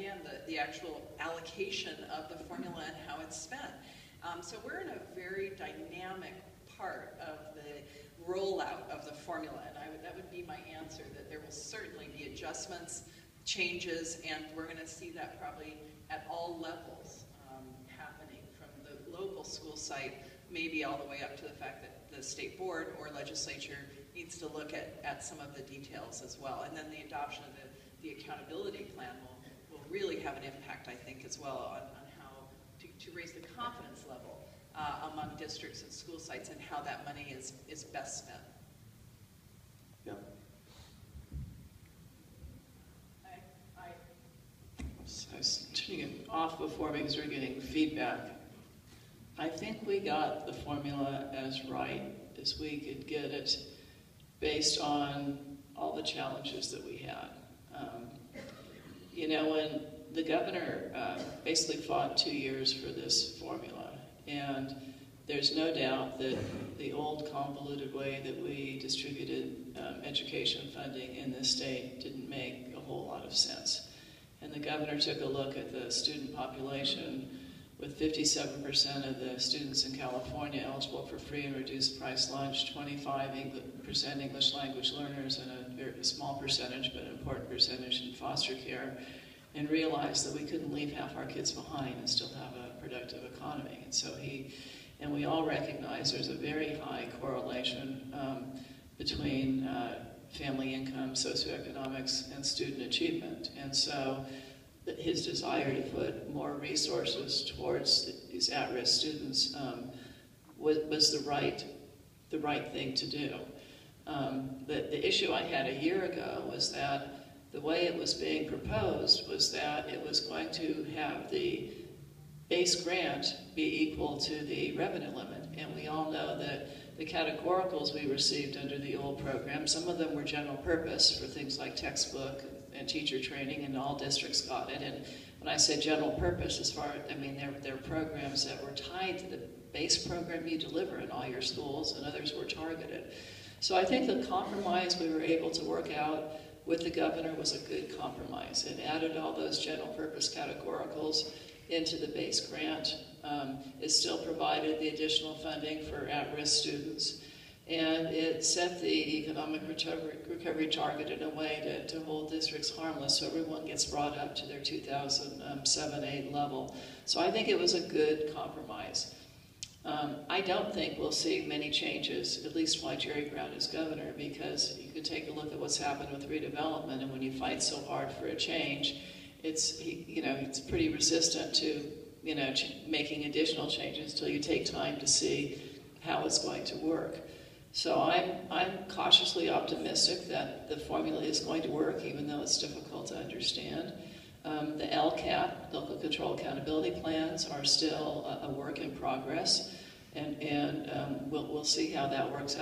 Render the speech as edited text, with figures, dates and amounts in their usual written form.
again, the actual allocation of the formula and how it's spent. So we're in a very dynamic part of the rollout of the formula, and that would be my answer, that there will certainly be adjustments, changes, and we're going to see that probably at all levels happening, from the local school site maybe all the way up to the fact that the state board or legislature needs to look at some of the details as well. And then the adoption of the accountability plan will really have an impact, I think, as well on how to raise the confidence level among districts and school sites and how that money is best spent. Yeah. I was turning it off before because we're getting feedback. I think we got the formula as right as we could get it based on all the challenges that we had. You know, when the governor basically fought 2 years for this formula, and there's no doubt that the old convoluted way that we distributed education funding in this state didn't make a whole lot of sense. And the governor took a look at the student population, with 57% of the students in California eligible for free and reduced price lunch, 25% English language learners, and a very small percentage, but an important percentage, in foster care, and realized that we couldn't leave half our kids behind and still have a productive economy. And so and we all recognize there's a very high correlation between family income, socioeconomics, and student achievement. And so his desire to put more resources towards these at-risk students was the right thing to do. The issue I had a year ago was that the way it was being proposed was that it was going to have the base grant be equal to the revenue limit. And we all know that the categoricals we received under the old program, some of them were general purpose for things like textbook and teacher training, and all districts got it. And when I say general purpose, I mean they're programs that were tied to the base program you deliver in all your schools, and others were targeted. So I think the compromise we were able to work out with the governor was a good compromise. It added all those general purpose categoricals into the base grant. It still provided the additional funding for at-risk students. And it set the economic recovery target in a way to hold districts harmless so everyone gets brought up to their 2007-8 level. So I think it was a good compromise. I don't think we'll see many changes, at least while Jerry Brown is governor, because you could take a look at what's happened with redevelopment, and when you fight so hard for a change, it's pretty resistant to making additional changes until you take time to see how it's going to work. So I'm cautiously optimistic that the formula is going to work, even though it's difficult to understand. The LCAP, Local Control Accountability Plans, are still a work in progress, and we'll see how that works out.